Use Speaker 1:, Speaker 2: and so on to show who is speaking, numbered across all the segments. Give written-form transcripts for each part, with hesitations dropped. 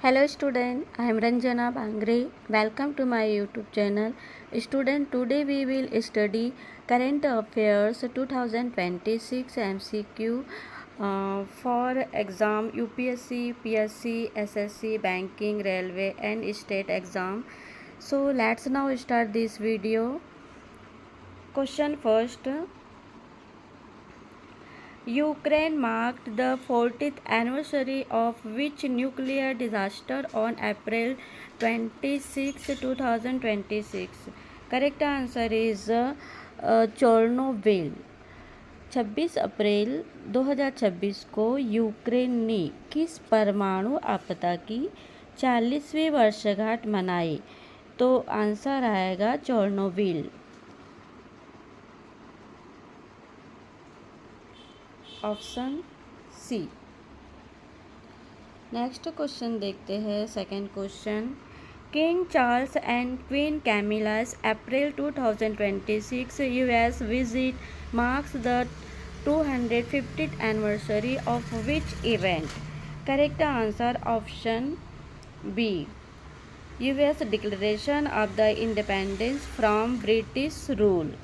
Speaker 1: Hello student, I am Ranjana Bangre. Welcome to my YouTube channel. Student, today we will study Current Affairs 2026 MCQ for exam UPSC, PSC, SSC, Banking, Railway and State exam. So let's now start this video. Question first. Ukraine marked the 40th anniversary of which nuclear disaster on April 26, 2026? Correct answer is Chernobyl. 26 अप्रैल 2026 को Ukraine ने किस परमाणु आपदा की 40वीं वर्षगांठ मनाई? तो answer आएगा Chernobyl. Option C. Next question देखते हैं। Second question, King Charles and Queen Camilla's April 2026 US visit marks the 250th anniversary of which event? Correct answer option B, US declaration of the independence from British rule.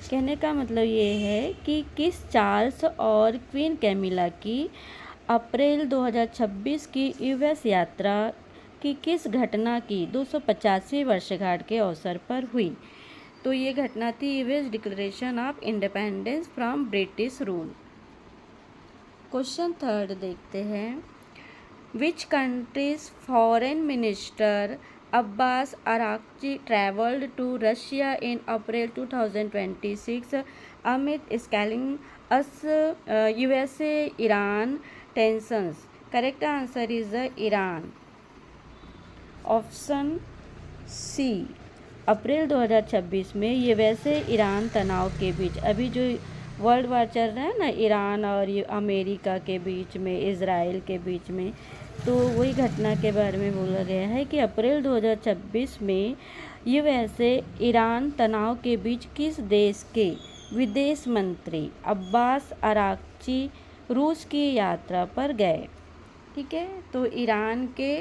Speaker 1: कहने का मतलब ये है कि किस Charles और क्वीन कैमिला की अप्रैल 2026 की यूएस यात्रा की किस घटना की 250वीं वर्षगांठ के अवसर पर हुई? तो ये घटना थी US declaration of independence from British rule. Question third देखते हैं। Which countries foreign minister Abbas Araghchi traveled to Russia in April 2026 amid escalating USA-Iran tensions? Correct answer is Iran. Option C, April 2026 में USA Iran तनाव के बीच, अभी जो world war चल रहा है ना ईरान और अमेरिका के बीच में, इजराइल के बीच में, तो वही घटना के बारे में बोला गया है कि अप्रैल 2026 में यूएसए ईरान तनाव के बीच किस देश के विदेश मंत्री अब्बास अरागची रूस की यात्रा पर गए? ठीक है, तो ईरान के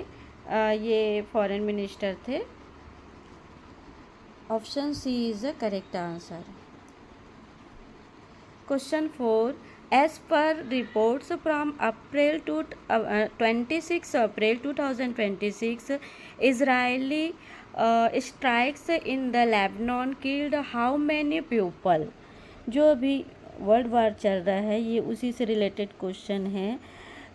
Speaker 1: ये फॉरेन मिनिस्टर थे। Option C is the correct answer. Question 4, as per reports from April to 26 April 2026, Israeli strikes in the Lebanon killed how many people? जो अभी वर्ल्ड वार चल रहा है, ये उसी से रिलेटेड क्वेश्चन है।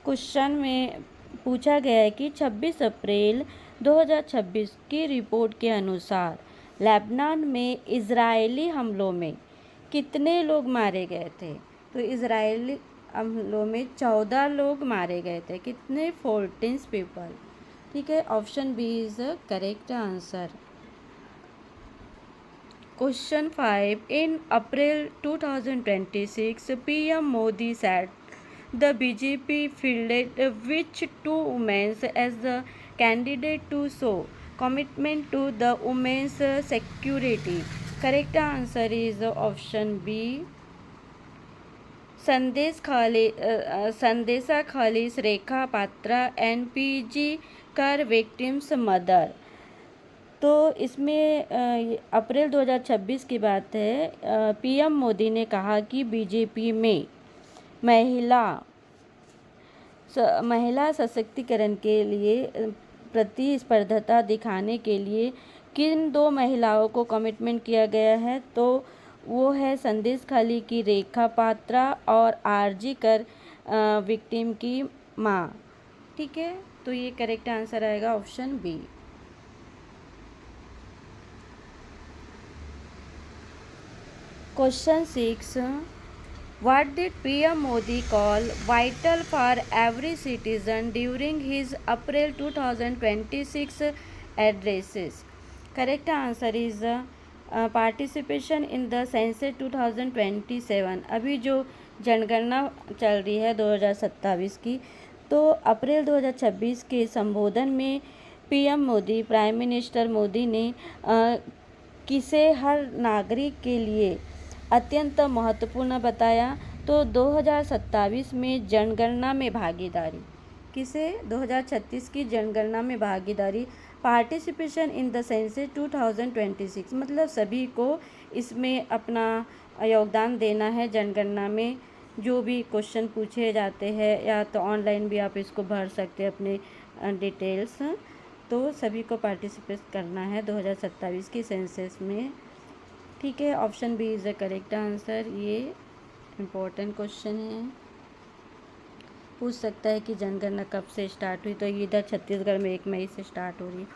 Speaker 1: क्वेश्चन में पूछा गया है कि 26 अप्रैल 2026 की रिपोर्ट के अनुसार लेबनान में इजरायली हमलों में कितने लोग मारे गए थे? तो इजरायली हमलों में 14 लोग मारे गए थे। कितने? 14 पीपल। ठीक है, option B is the correct answer. Question 5, in April 2026 PM Modi said the BJP fielded which 2 women's as the candidate to show commitment to the women's security? Correct answer is option B, Sandeshkhali, Rekha Patra and RG Kar victims mother. तो इसमें अप्रैल 2026 की बात है। PM Modi ने कहा कि BJP में महिला सशक्तिकरण के लिए प्रतिस्पर्धता दिखाने के लिए किन 2 महिलाओं को कमिटमेंट किया गया है? तो वो है संदेश खाली की रेखा पात्रा और आरजी कर विक्टिम की माँ। ठीक है, तो ये करेक्ट आंसर आएगा option B. Question 6, what did PM Modi call vital for every citizen during his April 2026 addresses? Correct answer is participation in the census 2027। अभी जो जनगणना चल रही है 2027 की, तो अप्रैल 2026 के संबोधन में PM Modi, prime minister Modi ने किसे हर नागरिक के लिए अत्यंत महत्वपूर्ण बताया? तो 2027 में जनगणना में भागीदारी किसे 2036 की जनगणना में भागीदारी, पार्टिसिपेशन इन द सेंसस 2026, मतलब सभी को इसमें अपना योगदान देना है जनगणना में। जो भी क्वेश्चन पूछे जाते हैं या तो ऑनलाइन भी आप इसको भर सकते हैं अपने डिटेल्स, तो सभी को पार्टिसिपेट करना है 2027 की सेंसस में। ठीक है, option B is the correct answer. ये इम्पोर्टेंट क्वेश्चन है, पूछ सकता है कि जनगणना कब से स्टार्ट हुई, तो ये इधर छत्तीसगढ़ में 1 मई से स्टार्ट हो रही है।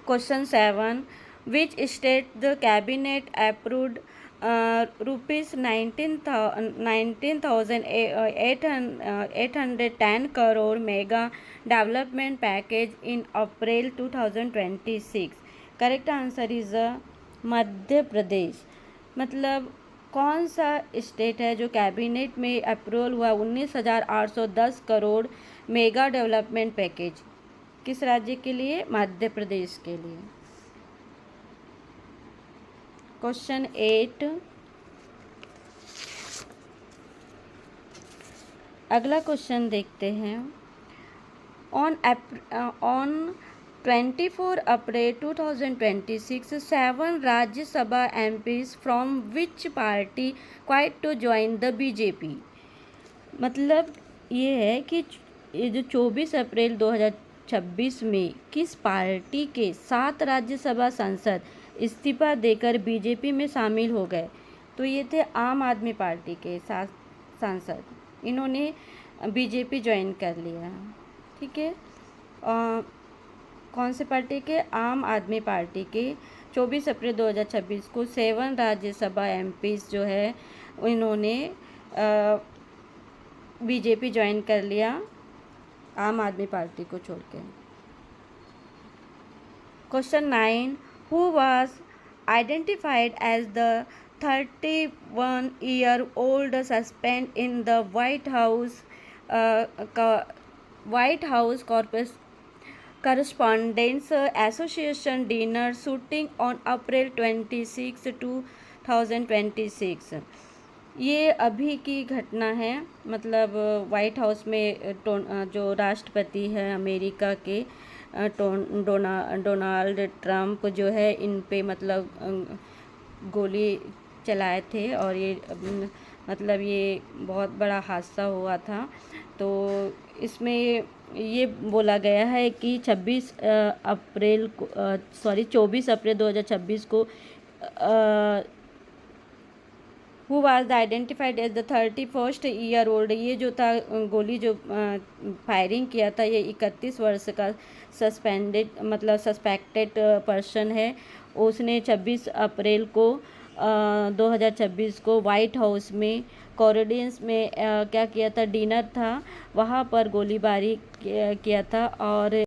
Speaker 1: Question 7, which state the cabinet approved ₹19,810 crore mega development package in April 2026? Correct answer is Madhya Pradesh. मतलब कौन सा स्टेट है जो कैबिनेट में अप्रूवल हुआ 19,810 करोड़ मेगा डेवलपमेंट पैकेज, किस राज्य के लिए? मध्य प्रदेश के लिए। क्वेश्चन 8, अगला क्वेश्चन देखते हैं। On 24 April 2026, 7 Rajya Sabha MPs from which party quit to join the BJP? मतलब ये है कि ये जो 24 अप्रैल 2026 में किस पार्टी के 7 राज्यसभा सांसद इस्तीफा देकर बीजेपी में शामिल हो गए? तो ये थे आम आदमी पार्टी के 7 सांसद, इन्होंने बीजेपी ज्वाइन कर लिया। ठीक है, कौन से पार्टी के? आम आदमी पार्टी के 24 अप्रैल 2026 को 7 राज्यसभा MPs जो है इन्होंने बीजेपी ज्वाइन कर लिया आम आदमी पार्टी को छोड़ के। Question 9, who was identified as the 31-year-old suspect in the White House correspondents association dinner shooting on April 26, 2026? ये अभी की घटना है, मतलब वाइट हाउस में जो राष्ट्रपति है अमेरिका के डोनाल्ड ट्रंप जो है इन पे मतलब गोली चलाए थे, और ये मतलब ये बहुत बड़ा हादसा हुआ था। तो इसमें ये बोला गया है कि 24 अप्रैल 2026 को who was the identified as the 31-year-old, ये जो था गोली जो फायरिंग किया था ये 31 वर्ष का सस्पेक्टेड पर्सन है। उसने 26 अप्रैल को 2026 को वाइट हाउस में कॉरिडोर्स में क्या किया था, डिनर था, वहाँ पर गोलीबारी किया था। और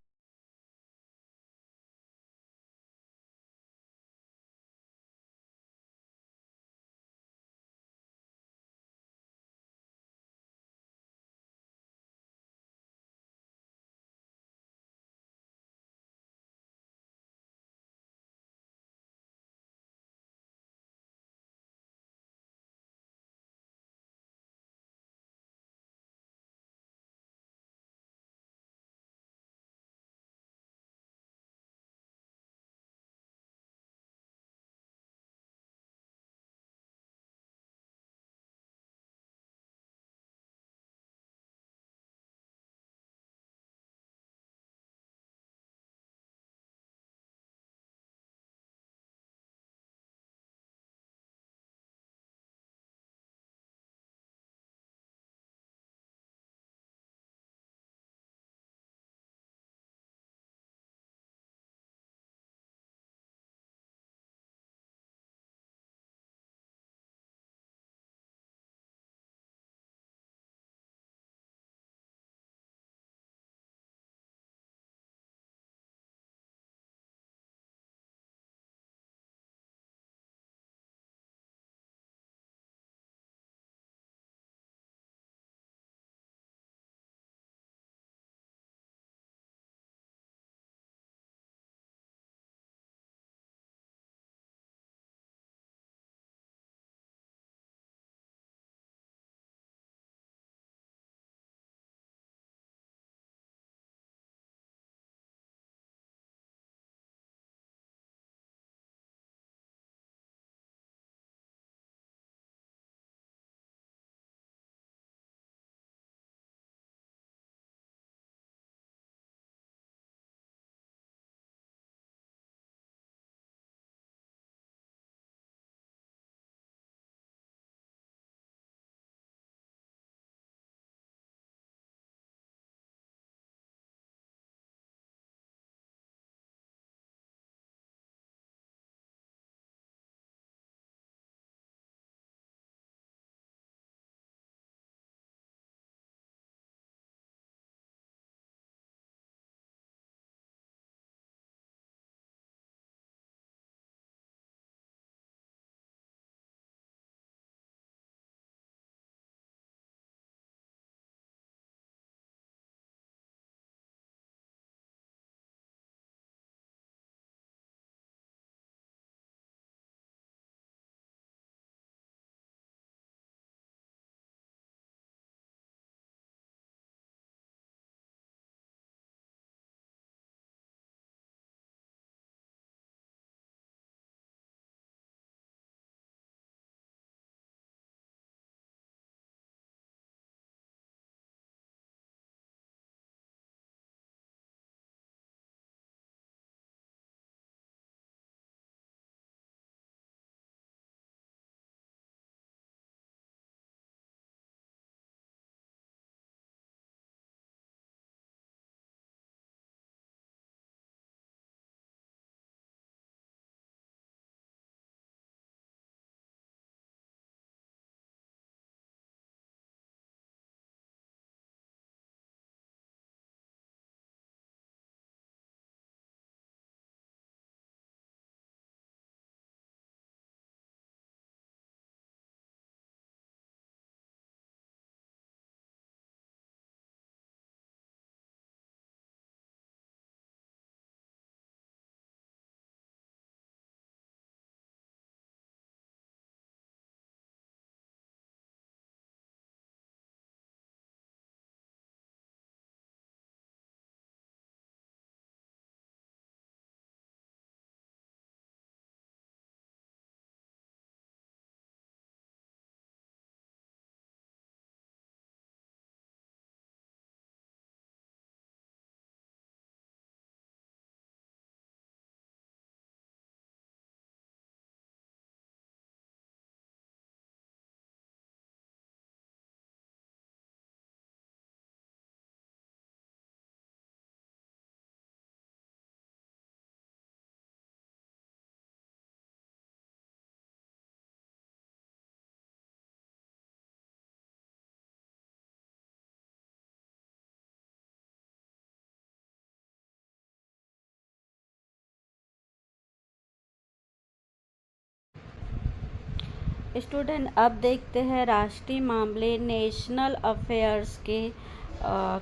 Speaker 1: स्टूडेंट, अब देखते हैं राष्ट्रीय मामले नेशनल अफेयर्स के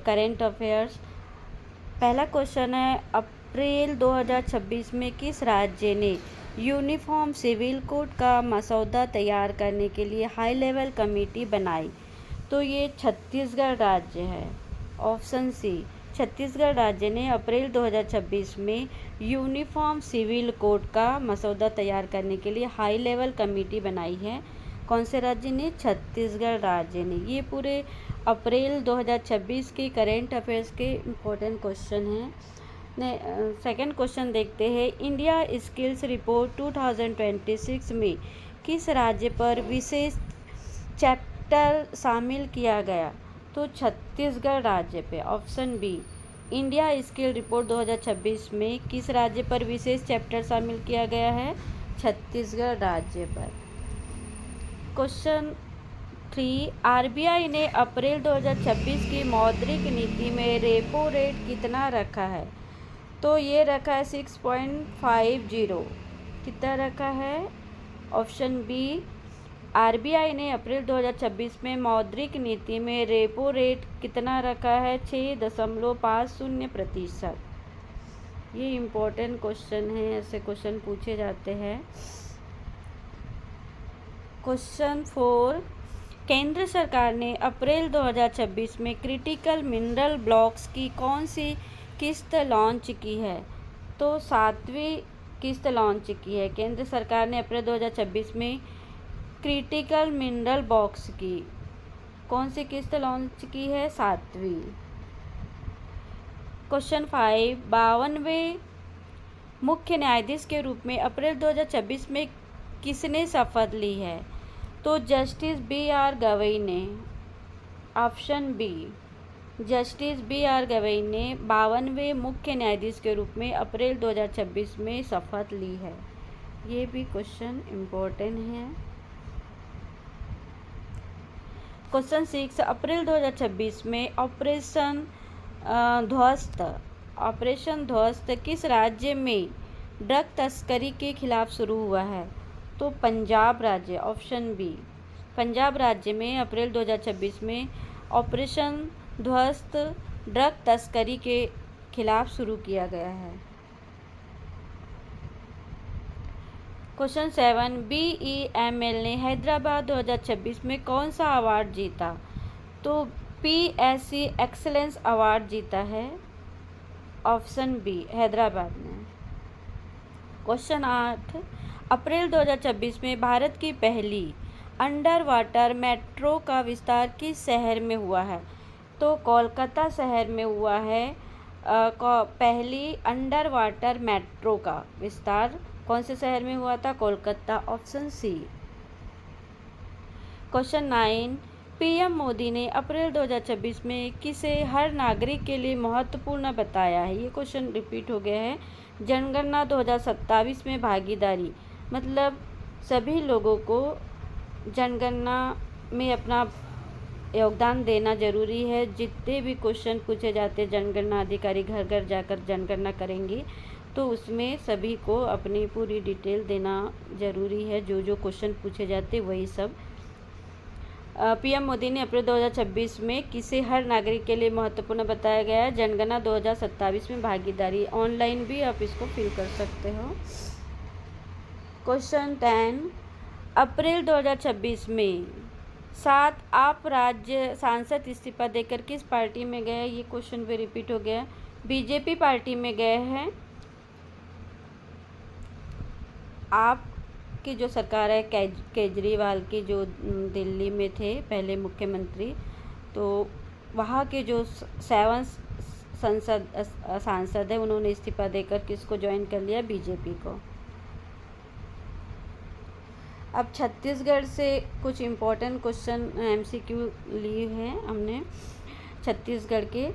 Speaker 1: करेंट अफेयर्स। पहला क्वेश्चन है, अप्रैल 2026 में किस राज्य ने यूनिफॉर्म सिविल कोड का मसौदा तैयार करने के लिए हाई लेवल कमेटी बनाई? तो ये छत्तीसगढ़ राज्य है, ऑप्शन सी। छत्तीसगढ़ राज्य ने अप्रैल 2026 में यूनिफॉर्म सिविल कोड का मसौदा तैयार करने के लिए हाई लेवल कमेटी बनाई है। कौन से राज्य ने? छत्तीसगढ़ राज्य ने। ये पूरे अप्रैल 2026 के करेंट अफेयर्स के इम्पोर्टेंट क्वेश्चन हैं। सेकंड क्वेश्चन देखते हैं, इंडिया स्किल्स रिपोर्ट 2026 में किस राज्य पर विशेष चैप्टर शामिल किया गया? तो छत्तीसगढ़ राज्य पे, option B. India skill report 2026 में किस राज्य पर विशेष चैप्टर शामिल किया गया है? छत्तीसगढ़ राज्य पर। क्वेश्चन 3, आरबीआई ने अप्रैल 2026 की मौद्रिक नीति में रेपो रेट कितना रखा है? तो ये रखा है 6.50। कितना रखा है? Option B. आरबीआई ने अप्रैल 2026 में मौद्रिक नीति में रेपो रेट कितना रखा है? 6.50%। ये इम्पोर्टेंट क्वेश्चन है, ऐसे क्वेश्चन पूछे जाते हैं। क्वेश्चन 4, केंद्र सरकार ने अप्रैल 2026 में क्रिटिकल मिनरल ब्लॉक्स की कौन सी किस्त लॉन्च की है? तो 7वीं किस्त लॉन्च की है। केंद्र सरकार ने अप्रैल 2026 में क्रिटिकल मिनरल बॉक्स की कौन सी किस्त लॉन्च की है? 7वीं। क्वेश्चन 5, 52वें मुख्य न्यायाधीश के रूप में अप्रैल 2026 में किसने शपथ ली है? तो जस्टिस BR गवई ने, option B. Justice BR Gavai ने 52वें मुख्य न्यायाधीश के रूप में अप्रैल 2026 में शपथ ली है। ये भी क्वेश्चन इम्पोर्टेंट है। क्वेश्चन 6, अप्रैल 2026 में ऑपरेशन ध्वस्त किस राज्य में ड्रग तस्करी के खिलाफ शुरू हुआ है? तो पंजाब राज्य, ऑप्शन बी। पंजाब राज्य में अप्रैल 2026 में ऑपरेशन ध्वस्त ड्रग तस्करी के खिलाफ शुरू किया गया है। क्वेश्चन 7, BEML ने हैदराबाद 2026 में कौन सा अवार्ड जीता? तो PSC एक्सीलेंस अवार्ड जीता है, ऑप्शन बी, हैदराबाद ने। क्वेश्चन 8, अप्रैल 2026 में भारत की पहली अंडर वाटर मेट्रो का विस्तार किस शहर में हुआ है? तो कोलकाता शहर में हुआ है पहली अंडर वाटर मेट्रो का विस्तार। कौन से शहर में हुआ था? Kolkata, option C. Question 9, PM Modi ने अप्रैल 2026 में किसे हर नागरिक के लिए महत्वपूर्ण बताया है? ये क्वेश्चन रिपीट हो गया है। जनगणना 2027 में भागीदारी, मतलब सभी लोगों को जनगणना में अपना योगदान देना जरूरी है। जितने भी क्वेश्चन पूछे जाते, जनगणना अधिकारी घर घर जाकर जनगणना करेंगे, तो उसमें सभी को अपनी पूरी डिटेल देना ज़रूरी है। जो जो क्वेश्चन पूछे जाते वही सब। PM मोदी ने अप्रैल 2026 में किसे हर नागरिक के लिए महत्वपूर्ण बताया गया है? जनगणना 2027 में भागीदारी। ऑनलाइन भी आप इसको फिल कर सकते हो। क्वेश्चन 10, अप्रैल 2026 में 7 आप राज्य सांसद इस्तीफा देकर किस पार्टी में गए? ये क्वेश्चन भी रिपीट हो गया। BJP पार्टी में गए हैं। आप की जो सरकार है केजरीवाल की, जो दिल्ली में थे पहले मुख्यमंत्री, तो वहाँ के जो 7 सांसद हैं उन्होंने इस्तीफा देकर किसको ज्वाइन कर लिया? BJP को। अब छत्तीसगढ़ से कुछ इम्पोर्टेंट क्वेश्चन MCQ लिए हैं हमने छत्तीसगढ़ के।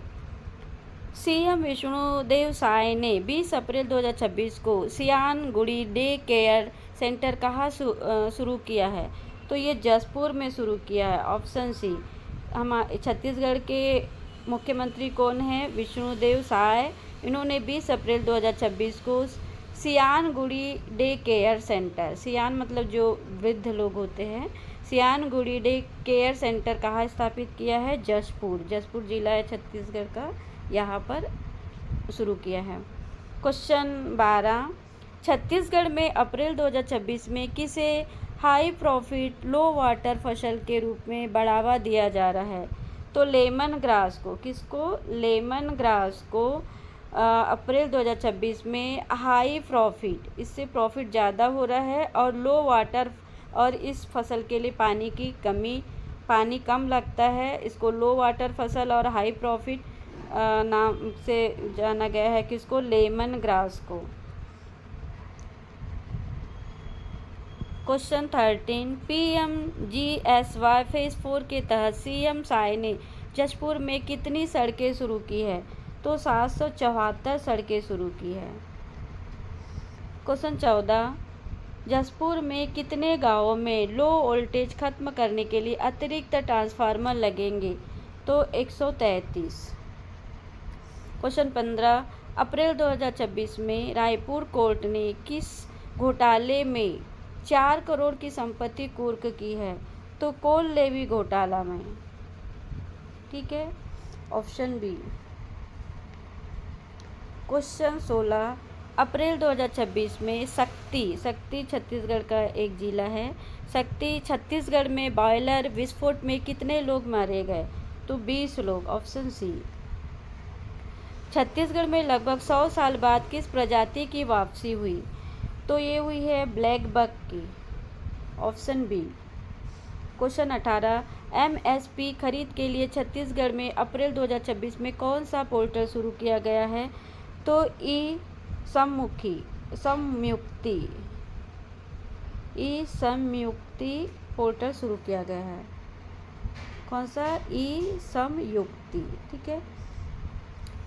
Speaker 1: CM विष्णुदेव साय ने 20 अप्रैल 2026 को सियानगुड़ी डे केयर सेंटर कहाँ शुरू किया है? तो ये जसपुर में शुरू किया है, ऑप्शन सी। छत्तीसगढ़ के मुख्यमंत्री कौन है? विष्णुदेव साय। इन्होंने 20 अप्रैल 2026 को सियानगुड़ी डे केयर सेंटर, सियान मतलब जो वृद्ध लोग होते हैं, सियानगुड़ी डे केयर सेंटर कहाँ स्थापित किया है? जशपुर, जशपुर जिला है छत्तीसगढ़ का, यहाँ पर शुरू किया है। क्वेश्चन 12, छत्तीसगढ़ में अप्रैल 2026 में किसे हाई प्रॉफिट लो वाटर फसल के रूप में बढ़ावा दिया जा रहा है? तो लेमन ग्रास को, किसको? लेमन ग्रास को अप्रैल 2026 में हाई प्रॉफिट, इससे प्रॉफिट ज़्यादा हो रहा है, और लो वाटर, और इस फसल के लिए पानी की कमी, पानी कम लगता है, इसको लो वाटर फसल और हाई प्रॉफिट नाम से जाना गया है। किसको? लेमन ग्रास को। क्वेश्चन 13, PMGSY फेज 4 के तहत CM साय ने जशपुर में कितनी सड़कें शुरू की है? तो 774 सड़कें शुरू की है। क्वेश्चन 14, जशपुर में कितने गांवों में लो वोल्टेज खत्म करने के लिए अतिरिक्त ट्रांसफार्मर लगेंगे? तो 133। क्वेश्चन 15, अप्रैल 2026 में रायपुर कोर्ट ने किस घोटाले में 4 करोड़ की संपत्ति कुर्क की है? तो कोल लेवी घोटाला में। ठीक है, ऑप्शन बी। क्वेश्चन 16, अप्रैल 2026 में शक्ति छत्तीसगढ़ का एक जिला है, शक्ति छत्तीसगढ़ में बॉयलर विस्फोट में कितने लोग मारे गए? तो 20 लोग, ऑप्शन सी। छत्तीसगढ़ में लगभग 100 साल बाद किस प्रजाति की वापसी हुई? तो ये हुई है ब्लैक बक की, ऑप्शन बी। क्वेश्चन 18, MSP खरीद के लिए छत्तीसगढ़ में अप्रैल 2026 में कौन सा पोर्टल शुरू किया गया है? तो ई संयुक्ति पोर्टल शुरू किया गया है। कौन सा? ई संयुक्ति। ठीक है।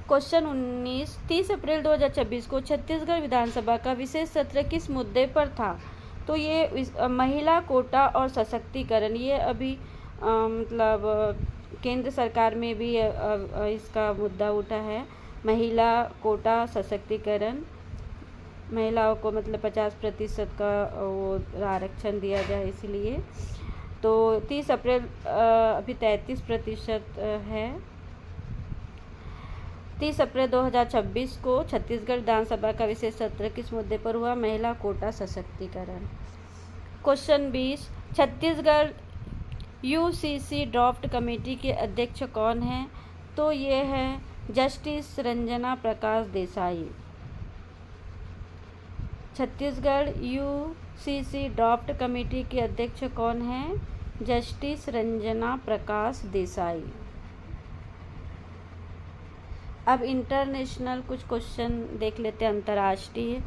Speaker 1: क्वेश्चन 19, 30 अप्रैल 2026 को छत्तीसगढ़ विधानसभा का विशेष सत्र किस मुद्दे पर था? तो ये महिला कोटा और सशक्तिकरण, ये अभी मतलब केंद्र सरकार में भी इसका मुद्दा उठा है। महिला कोटा सशक्तिकरण, महिलाओं को मतलब 50% का वो आरक्षण दिया जाए, इसलिए। तो 30 अप्रैल अभी 33% है। 30 अप्रैल 2026 को छत्तीसगढ़ विधानसभा का विशेष सत्र किस मुद्दे पर हुआ? महिला कोटा सशक्तिकरण। क्वेश्चन 20, छत्तीसगढ़ UCC ड्राफ्ट कमेटी के अध्यक्ष कौन हैं? तो ये है justice Ranjana Prakash Desai. Chhattisgarh UCC draft committee के अध्यक्ष कौन हैं? जस्टिस रंजना प्रकाश देसाई। अब इंटरनेशनल कुछ क्वेश्चन देख लेते हैं, अंतर्राष्ट्रीय।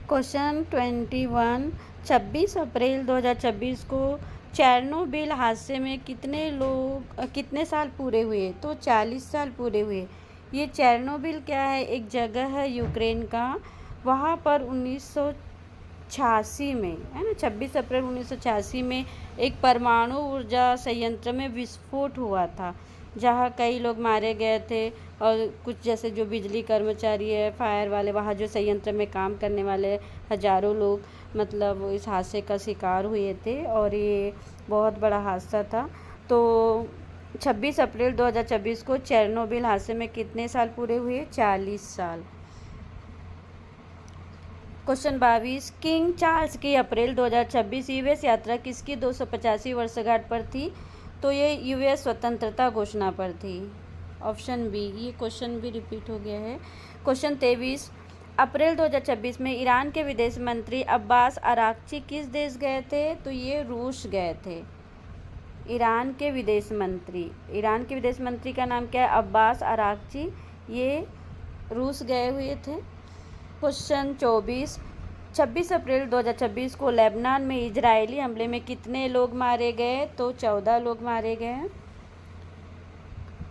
Speaker 1: क्वेश्चन 21, 26 अप्रैल 2026 को चेरनोबिल हादसे में कितने साल पूरे हुए? तो 40 साल पूरे हुए। ये चेरनोबिल क्या है? एक जगह है यूक्रेन का, वहाँ पर 1986 में, है ना, 26 अप्रैल 1986 में एक परमाणु ऊर्जा संयंत्र में विस्फोट हुआ था, जहाँ कई लोग मारे गए थे, और कुछ जैसे जो बिजली कर्मचारी है, फायर वाले, वहाँ जो संयंत्र में काम करने वाले हजारों लोग मतलब इस हादसे का शिकार हुए थे, और ये बहुत बड़ा हादसा था। तो 26 अप्रैल 2026 को चेरनोबिल हादसे में कितने साल पूरे हुए? 40 साल। क्वेश्चन 22, किंग चार्ल्स की अप्रैल 2026 यूएस यात्रा किसकी 285 वर्षगांठ पर थी? तो ये यूएस स्वतंत्रता घोषणा पर थी, ऑप्शन बी। ये क्वेश्चन भी रिपीट हो गया है। क्वेश्चन 23, अप्रैल 2026 में ईरान के विदेश मंत्री अब्बास अराक्ची किस देश गए थे? तो ये रूस गए थे। ईरान के विदेश मंत्री का नाम क्या है? अब्बास अराक्ची, ये रूस गए हुए थे। क्वेश्चन 24, 26 अप्रैल 2026 को लेबनान में इजरायली हमले में कितने लोग मारे गए? तो 14 लोग मारे गए।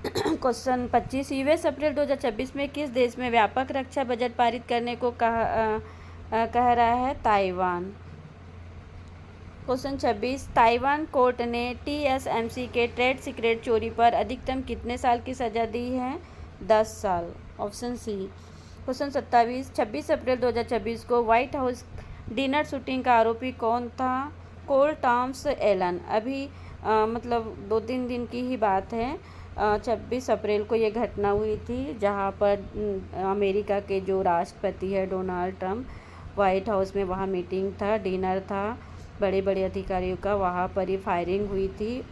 Speaker 1: क्वेश्चन 25, यूएस अप्रैल 2026 में किस देश में व्यापक रक्षा बजट पारित करने को कह रहा है? ताइवान। क्वेश्चन 26, ताइवान कोर्ट ने TSMC के ट्रेड सीक्रेट चोरी पर अधिकतम कितने साल की सज़ा दी है? 10 साल, ऑप्शन सी। क्वेश्चन 27, 26 अप्रैल 2026 को व्हाइट हाउस डिनर शूटिंग का आरोपी कौन था? कोल टॉम्स एलन। अभी मतलब 2-3 दिन की ही बात है। 26 अप्रैल को ये घटना हुई थी, जहाँ पर अमेरिका के जो राष्ट्रपति है डोनाल्ड ट्रंप, व्हाइट हाउस में वहाँ मीटिंग था, डिनर था बड़े बड़े अधिकारियों का, वहाँ पर ही फायरिंग हुई थी।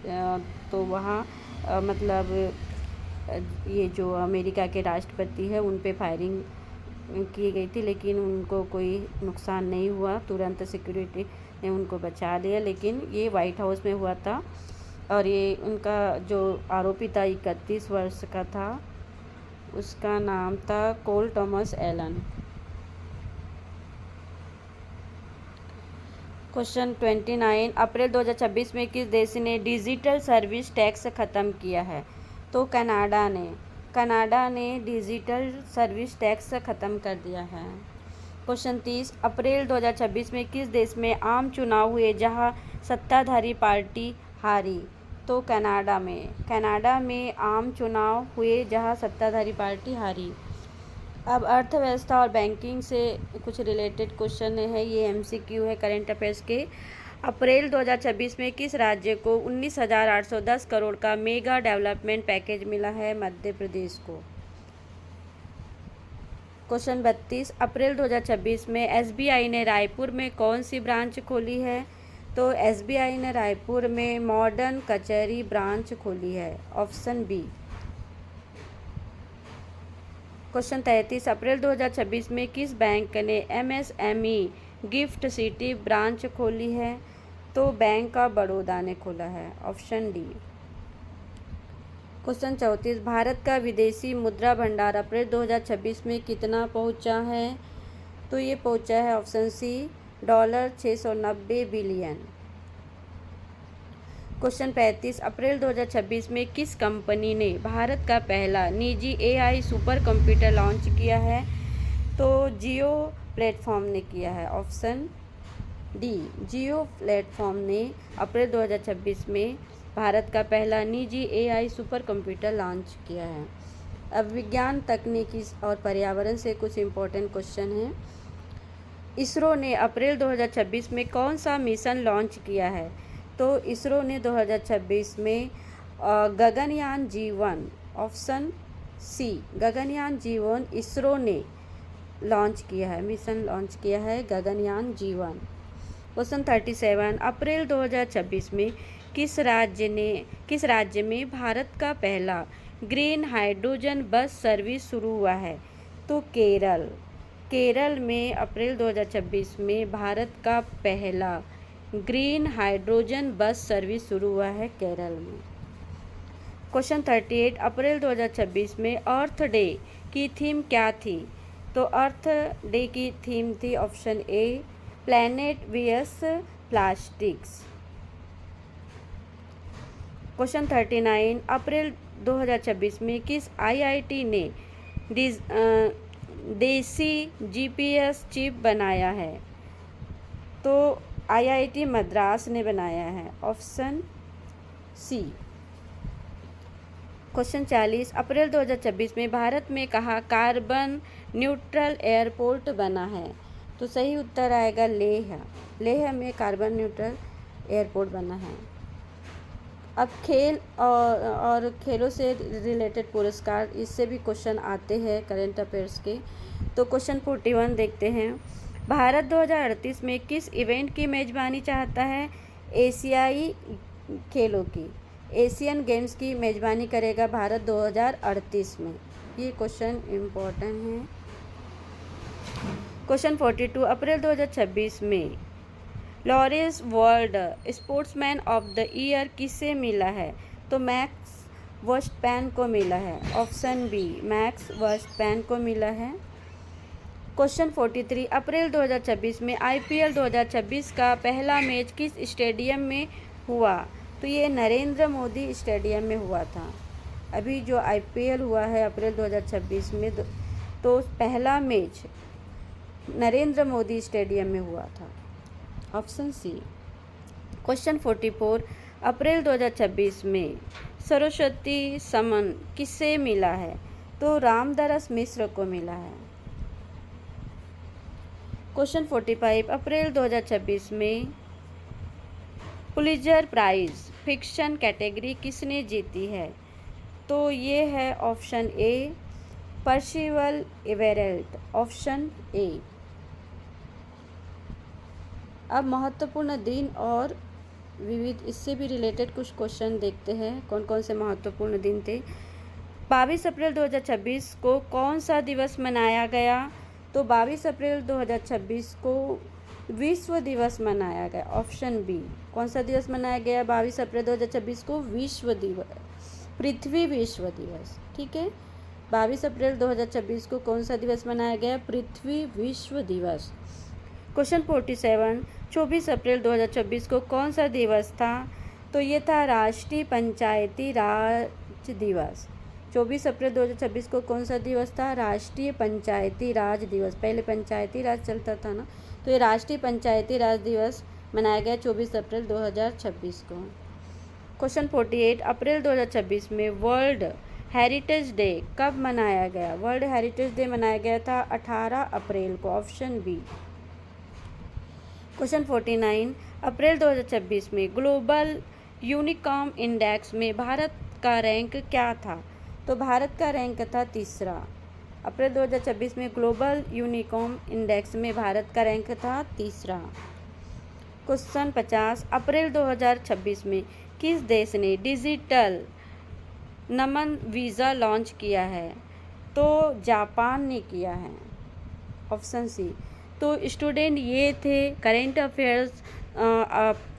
Speaker 1: तो वहाँ मतलब ये जो अमेरिका के राष्ट्रपति है उन पे फायरिंग की गई थी, लेकिन उनको कोई नुकसान नहीं हुआ। तुरंत सिक्योरिटी ने उनको बचा लिया, लेकिन ये व्हाइट हाउस में हुआ था। और ये उनका जो आरोपी था 31 वर्ष का था, उसका नाम था कोल टॉमस एलन। क्वेश्चन 29, अप्रैल 2026 में किस देश ने डिजिटल सर्विस टैक्स ख़त्म किया है? तो कनाडा ने डिजिटल सर्विस टैक्स ख़त्म कर दिया है। क्वेश्चन 30, अप्रैल 2026 में किस देश में आम चुनाव हुए जहां सत्ताधारी पार्टी हारी? तो कनाडा में आम चुनाव हुए जहां सत्ताधारी पार्टी हारी। अब अर्थव्यवस्था और बैंकिंग से कुछ रिलेटेड क्वेश्चन है, ये एमसीक्यू है करंट अफेयर्स के। अप्रैल 2026 में किस राज्य को 19,810 करोड़ का मेगा डेवलपमेंट पैकेज मिला है? मध्य प्रदेश को। क्वेश्चन 32, अप्रैल 2026 में एसबीआई ने रायपुर में कौन सी ब्रांच खोली है? तो एसबीआई ने रायपुर में मॉडर्न कचहरी ब्रांच खोली है, ऑप्शन बी। क्वेश्चन 33, अप्रैल 2026 में किस बैंक ने एमएसएमई गिफ्ट सिटी ब्रांच खोली है? तो बैंक ऑफ बड़ौदा ने खोला है, ऑप्शन डी। क्वेश्चन 34, भारत का विदेशी मुद्रा भंडार अप्रैल 2026 में कितना पहुंचा है? तो ये पहुंचा है, ऑप्शन सी, $690 बिलियन। क्वेश्चन 35, अप्रैल 2026 में किस कंपनी ने भारत का पहला निजी एआई सुपर कंप्यूटर लॉन्च किया है? तो जियो प्लेटफॉर्म ने किया है, ऑप्शन डी। जियो प्लेटफॉर्म ने अप्रैल 2026 में भारत का पहला निजी एआई सुपर कंप्यूटर लॉन्च किया है। अब विज्ञान, तकनीकी और पर्यावरण से कुछ इम्पोर्टेंट क्वेश्चन हैं। इसरो ने अप्रैल 2026 में कौन सा मिशन लॉन्च किया है? तो इसरो ने 2026 में Gaganyaan G1, option C, Gaganyaan G1 ISRO ने लॉन्च किया है, मिशन लॉन्च किया है गगनयान G1। क्वेश्चन 37, अप्रैल 2026 में किस राज्य में भारत का पहला ग्रीन हाइड्रोजन बस सर्विस शुरू हुआ है? तो केरल में अप्रैल 2026 में भारत का पहला ग्रीन हाइड्रोजन बस सर्विस शुरू हुआ है केरल में। क्वेश्चन 38, अप्रैल 2026 में अर्थ डे की थीम क्या थी? तो अर्थ डे की थीम थी, option A, planet vs plastics. Question 39, April 2026 में किस आईआईटी ने देसी जीपीएस चिप बनाया है? तो आईआईटी मद्रास ने बनाया है, ऑप्शन सी। क्वेश्चन 40, अप्रैल 2026 में भारत में कहाँ कार्बन न्यूट्रल एयरपोर्ट बना है? तो सही उत्तर आएगा लेह में कार्बन न्यूट्रल एयरपोर्ट बना है। अब खेल और खेलों से रिलेटेड पुरस्कार, इससे भी क्वेश्चन आते हैं करंट अफेयर्स के। तो क्वेश्चन 41 देखते हैं, भारत 2038 में किस इवेंट की मेज़बानी चाहता है? एशियाई खेलों की, एशियन गेम्स की मेज़बानी करेगा भारत 2038 में। ये क्वेश्चन इम्पोर्टेंट है। क्वेश्चन 42, अप्रैल 2026 में Lawrence world sportsman of the year किसे मिला है? तो मैक्स वर्स्टपैन को मिला है, ऑप्शन बी, मैक्स वर्स्टपैन को मिला है। क्वेश्चन 43, अप्रैल 2026 में आईपीएल 2026 का पहला मैच किस स्टेडियम में हुआ? तो ये नरेंद्र मोदी स्टेडियम में हुआ था। अभी जो आईपीएल हुआ है अप्रैल 2026 में, तो पहला मैच नरेंद्र मोदी स्टेडियम में हुआ था, ऑप्शन सी। क्वेश्चन 44, अप्रैल 2026 में सरस्वती सम्मान किसे मिला है? तो रामदास मिश्र को मिला है। क्वेश्चन 45 अप्रैल 2026 में पुलित्जर प्राइज़ फिक्शन कैटेगरी किसने जीती है? तो ये है option A Percival Everett, option A. अब महत्वपूर्ण दिन और विविध इससे भी रिलेटेड कुछ क्वेश्चन देखते हैं कौन कौन से महत्वपूर्ण दिन थे। 22 अप्रैल 2026 को कौन सा दिवस मनाया गया? तो 22 अप्रैल 2026 को विश्व दिवस मनाया गया, ऑप्शन बी। कौन सा दिवस मनाया गया 22 अप्रैल 2026 को? विश्व दिवस, पृथ्वी विश्व दिवस। ठीक है, 22 अप्रैल 2026 को कौन सा दिवस मनाया गया? पृथ्वी विश्व दिवस। क्वेश्चन 47 24 अप्रैल 2026 को कौन सा दिवस था? तो ये था राष्ट्रीय पंचायती राज दिवस। 24 अप्रैल 2026 को कौन सा दिवस था? राष्ट्रीय पंचायती राज दिवस। पहले पंचायती राज चलता था ना, तो ये राष्ट्रीय पंचायती राज दिवस मनाया गया 24 अप्रैल 2026 को। क्वेश्चन 48 अप्रैल 2026 में वर्ल्ड हेरिटेज डे कब मनाया गया? वर्ल्ड हेरिटेज डे मनाया गया था 18 अप्रैल को, ऑप्शन बी। क्वेश्चन 49 अप्रैल 2026 में ग्लोबल यूनिकॉर्न इंडेक्स में भारत का रैंक क्या था? तो भारत का रैंक था तीसरा। अप्रैल 2026 में ग्लोबल यूनिकॉर्न इंडेक्स में भारत का रैंक था तीसरा। क्वेश्चन 50 अप्रैल 2026 में किस देश ने डिजिटल नमन वीज़ा लॉन्च किया है? तो जापान ने किया है, ऑप्शन सी। तो स्टूडेंट ये थे करेंट अफेयर्स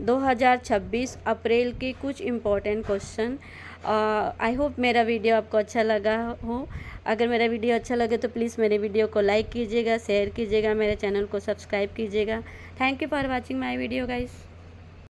Speaker 1: 2026 अप्रैल के कुछ इम्पोर्टेंट क्वेश्चन। आई होप मेरा वीडियो आपको अच्छा लगा हो। अगर मेरा वीडियो अच्छा लगे तो प्लीज़ मेरे वीडियो को लाइक कीजिएगा, शेयर कीजिएगा, मेरे चैनल को सब्सक्राइब कीजिएगा। Thank you for watching my video guys.